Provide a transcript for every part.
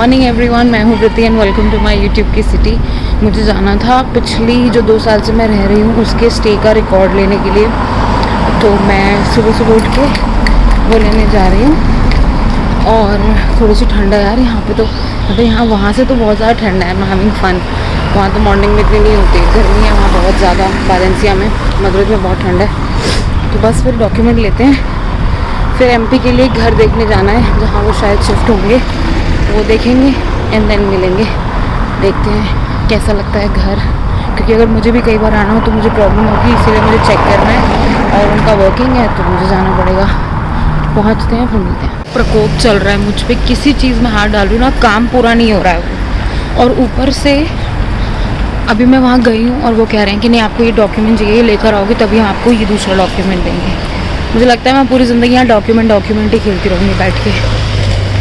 Morning everyone, मैं हूँ Preeti and welcome to my YouTube की सिटी। मुझे जाना था पिछली जो 2 साल से मैं रह रही हूँ उसके स्टे का रिकॉर्ड लेने के लिए, तो मैं सुबह सुबह उठ के वो लेने जा रही हूँ। और थोड़ी सी ठंड है यार यहाँ पे, तो मतलब यहाँ वहाँ से तो बहुत ज़्यादा ठंड है। मैं हैविंग फन। वहाँ तो मॉर्निंग में इतनी नहीं होती, गर्मी है वहाँ बहुत ज़्यादा। वालेंसिया में, मदरज में बहुत ठंड है। तो बस फिर डॉक्यूमेंट लेते हैं, फिर एमपी के लिए घर देखने जाना है जहाँ वो शायद शिफ्ट होंगे, वो देखेंगे एंड देन मिलेंगे। देखते हैं कैसा लगता है घर, क्योंकि अगर मुझे भी कई बार आना हो तो मुझे प्रॉब्लम होगी, इसीलिए मुझे चेक करना है। और उनका वर्किंग है तो मुझे जाना पड़ेगा। पहुँचते हैं फिर मिलते हैं। प्रकोप चल रहा है मुझ पर, किसी चीज़ में हाथ डाल रही हूँ ना, काम पूरा नहीं हो रहा है। और ऊपर से अभी मैं वहाँ गई हूँ और वो कह रहे हैं कि नहीं आपको ये डॉक्यूमेंट चाहिए, लेकर आओगे तभी हम आपको ये दूसरा डॉक्यूमेंट देंगे। मुझे लगता है मैं पूरी ज़िंदगी यहाँ डॉक्यूमेंट ही खेलती रहूँगी बैठ के।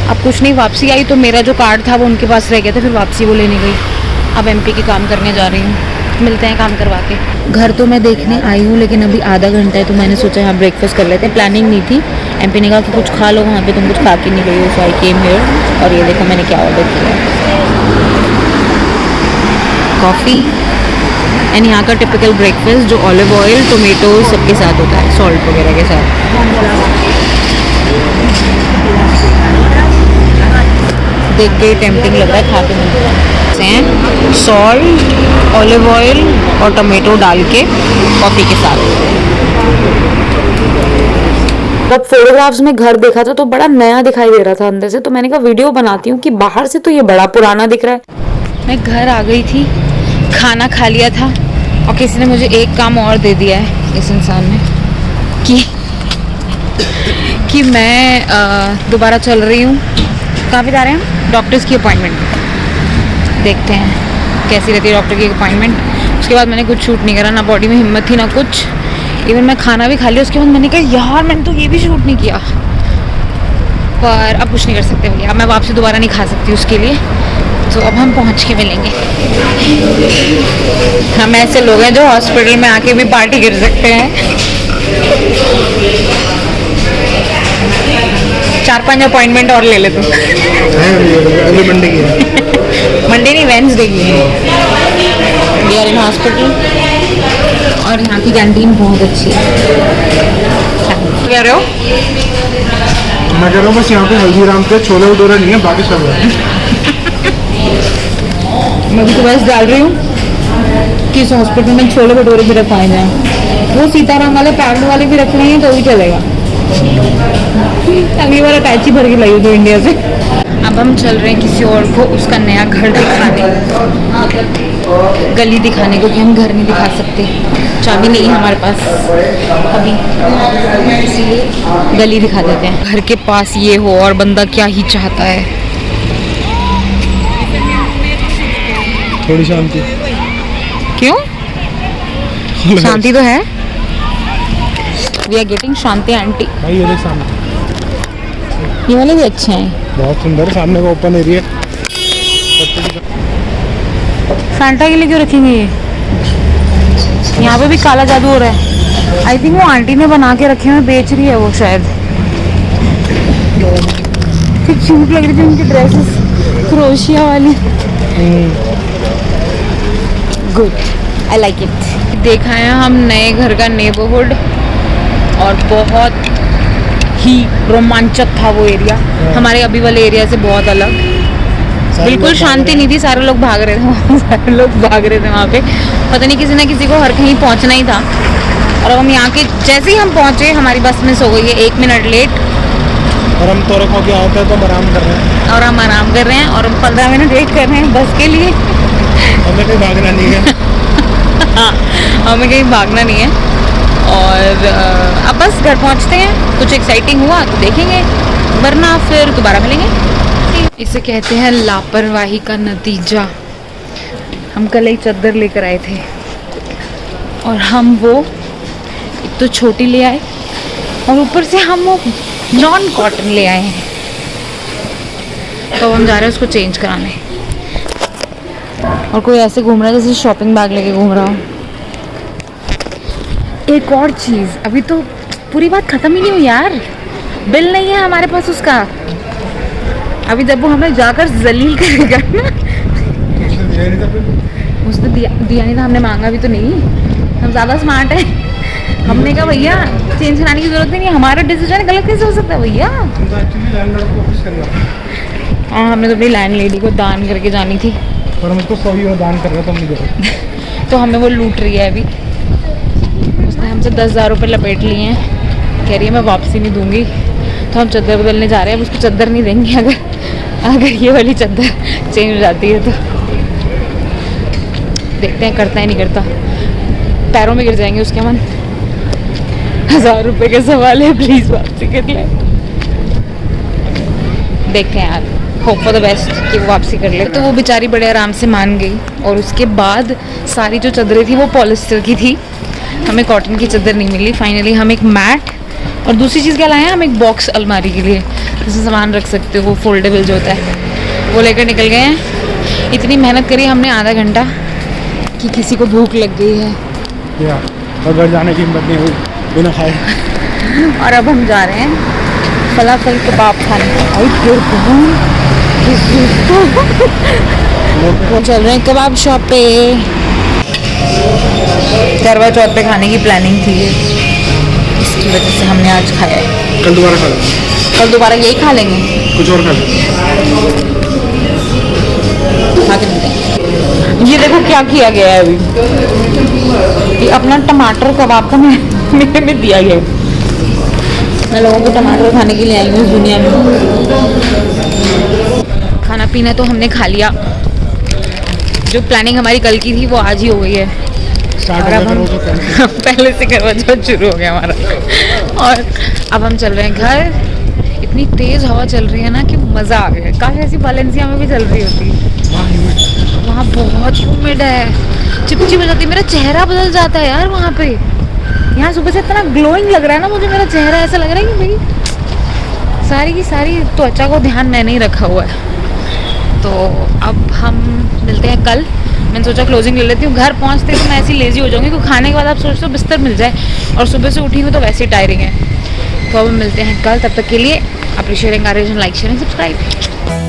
अब कुछ नहीं, वापसी आई तो मेरा जो कार्ड था वो उनके पास रह गया था, फिर वापसी वो लेने गई। अब एमपी के काम करने जा रही हूँ, मिलते हैं काम करवा के। घर तो मैं देखने आई हूँ लेकिन अभी आधा घंटा है, तो मैंने सोचा यहाँ ब्रेकफास्ट कर लेते हैं। प्लानिंग नहीं थी, एमपी ने कहा कि कुछ खा लो, वहाँ पे तुम कुछ खा के नहीं गई हो, सो आई केम हियर। और ये देखो मैंने क्या ऑर्डर किया, कॉफ़ी एंड यहाँ का टिपिकल ब्रेकफास्ट जो ऑलिव ऑयल टोमेटो सबके साथ होता है, सॉल्ट वगैरह के साथ। देख के टेम्पटिंग लग रहा है, खा के मिलते हैं। सॉल्ट, ऑलिव ऑयल और टोमेटो डाल के कॉफ़ी के साथ। जब फोटोग्राफ्स में घर देखा था तो बड़ा नया दिखाई दे रहा था अंदर से, तो मैंने कहा वीडियो बनाती हूँ कि बाहर से तो ये बड़ा पुराना दिख रहा है। मैं घर आ गई थी, खाना खा लिया था और किसी ने मुझे एक काम और दे दिया है, इस इंसान ने, कि मैं दोबारा चल रही हूँ। कहाँ पे जा रहे हैं हम? डॉक्टर्स की अपॉइंटमेंट। देखते हैं कैसी रहती है डॉक्टर की अपॉइंटमेंट। उसके बाद मैंने कुछ शूट नहीं करा, ना बॉडी में हिम्मत थी ना कुछ। इवन मैं खाना भी खा लिया, उसके बाद मैंने कहा यार मैंने तो ये भी शूट नहीं किया। पर अब कुछ नहीं कर सकते भैया, अब मैं वापसी दोबारा नहीं खा सकती उसके लिए। तो अब हम पहुंच के मिलेंगे। हम ऐसे लोग हैं जो हॉस्पिटल में आके भी पार्टी कर सकते हैं। 4-5 अपॉइंटमेंट और ले ले तुम। अगले मंडे की मंडे नहीं, वेडनेसडे की। वी आर इन हॉस्पिटल और यहाँ की कैंटीन बहुत अच्छी है। क्या कह रहे हो? मैं कह रहा हूँ बस यहाँ पे हल्दीराम पे छोले भटूरे नहीं है, बाकी सब है। मैं भी तो बस डाल रही हूँ कि इस हॉस्पिटल में छोले भटूरे भी रखवाए जाएँ। वो सीताराम वाले पैकेट वाले भी रखने हैं तो भी चलेगा। अगली बार अटैची भर के लाई थी इंडिया से। अब हम चल रहे हैं किसी और को उसका नया घर दिखाने, गली दिखाने, क्योंकि हम घर नहीं दिखा सकते, चाबी नहीं है हमारे पास अभी, इसलिए गली दिखा देते हैं। घर के पास ये हो और बंदा क्या ही चाहता है। थोड़ी शांति। क्यों? शांति तो है। We are getting shanti aunty. भाई ये देख सामने, ये वाले भी अच्छे हैं, बहुत सुंदर। सामने का ओपन एरिया। फैंटा के लिए क्यों रखेंगे ये? यहाँ पे भी काला जादू हो रहा है। आई थिंक वो आंटी ने बना के रखे हुए बेच रही है वो शायद। कितनी क्यूट लग रही थी उनकी ड्रेसेस, क्रोशिया वाली। Good, I like it. देखा है हम नए घर का नेबरहुड और बहुत ही रोमांचक था वो एरिया, हमारे अभी वाले एरिया से बहुत अलग। बिल्कुल शांति नहीं थी, सारे लोग भाग रहे थे सारे लोग भाग रहे थे वहाँ पे। पता नहीं किसी ना किसी को हर कहीं पहुँचना ही था। और अब हम यहाँ के जैसे ही हम पहुँचे हमारी बस मिस हो गई है 1 मिनट लेट। और हम तो रखो के आए थे तो हम आराम कर रहे हैं। और हम आराम कर रहे हैं और हम 15 मिनट वेट कर रहे हैं बस के लिए। हमें कहीं भागना नहीं है। हाँ, हमें कहीं भागना नहीं है। और अब बस घर पहुंचते हैं, कुछ एक्साइटिंग हुआ तो देखेंगे, वरना फिर दोबारा मिलेंगे। इसे कहते हैं लापरवाही का नतीजा। हम कल एक चादर लेकर आए थे और हम वो एक तो छोटी ले आए और ऊपर से हम वो नॉन कॉटन ले आए हैं। तो हम जा रहे हैं उसको चेंज कराने। और कोई ऐसे घूम रहा है जैसे शॉपिंग बैग लेके घूम रहा हो। एक और चीज़, अभी तो पूरी बात ख़त्म ही नहीं हुई यार। बिल नहीं है हमारे पास उसका। अभी जब वो हमें जाकर जलील करेगा ना, उसने दिया नहीं था फिर। उसने दिया नहीं था, हमने मांगा भी तो नहीं, हम ज़्यादा स्मार्ट है। हमने कहा भैया चेंज कराने की जरूरत ही नहीं, हमारा डिसीजन गलत कैसे हो सकता है भैया। हम तो एक्चुअली लैंडलॉर्ड को ऑफिस करना था, हाँ, हमने तो अपनी लैंड लेडी को दान करके जानी थी, पर हम उसको 100 यूरो दान कर रहे थे, हम नहीं दे रहे। तो हमें वो लूट रही है अभी। उसने हमसे 10,000 रुपये लपेट लिए हैं, कह रही है मैं वापसी नहीं दूंगी। तो हम चादर बदलने जा रहे हैं, अब उसको चादर नहीं देंगे अगर ये वाली चादर चेंज हो जाती है तो। देखते हैं करता है नहीं करता, पैरों में गिर जाएंगे उसके मन। 1000 रुपये के सवाल है, प्लीज़ वापसी कर ले। देखते हैं यार, होप फॉर द बेस्ट कि वो वापसी कर ले। तो वो बेचारी बड़े आराम से मान गई, और उसके बाद सारी जो चादरें थी वो पॉलिस्टर की थी, हमें कॉटन की चादर नहीं मिली। फाइनली हम एक मैट और दूसरी चीज़ क्या लाए हैं, हम एक बॉक्स अलमारी के लिए जिसमें सामान रख सकते हो, वो फोल्डेबल जो होता है, वो लेकर निकल गए हैं। इतनी मेहनत करी हमने आधा घंटा कि किसी को भूख लग गई है, या और घर जाने की हिम्मत नहीं हुई बिना खाए। और अब हम जा रहे हैं फलाफल कबाब खाने। वो चल रहे हैं कबाब शॉप पे, करवा चौथ पे खाने की प्लानिंग थी ये, इसकी वजह से हमने आज खाया है। कल दोबारा खा लेंगे, कल दोबारा यही खा लेंगे, कुछ और खा लेंगे। खा के मिलते हैं। ये देखो क्या किया गया है अभी, ये अपना टमाटर कबाब का मेरे में दिया गया है। मैं लोगों को टमाटर खाने के लिए आई हूँ इस दुनिया में। खाना पीना तो हमने खा लिया, जो प्लानिंग हमारी कल की थी वो आज ही हो गई है। स्टार्ट और अब हम हो गया पहले से करवा चौथ शुरू हो गया हमारा, और अब हम चल रहे हैं घर। इतनी तेज़ हवा चल रही है ना कि मज़ा आ गया। काश ऐसी वालेंसिया में भी चल रही होती। वहाँ बहुत ह्यूमिड है, चिपचिप हो जाती है, मेरा चेहरा बदल जाता है यार वहाँ पे। यहाँ सुबह से इतना ग्लोइंग लग रहा है ना मुझे, मेरा चेहरा ऐसा लग रहा है कि मेरी सारी की सारी त्वचा को ध्यान मैंने ही रखा हुआ है। तो अब हम मिलते हैं कल। मैंने सोचा क्लोजिंग ले लेती हूँ, घर पहुँचते तो मैं ऐसी लेजी हो जाऊँगी, क्योंकि खाने के बाद आप सोचते हो बिस्तर मिल जाए, और सुबह से उठी हूँ तो वैसे ही टायरिंग है। तो अब मिलते हैं कल, तब तक के लिए appreciating or like sharing subscribe.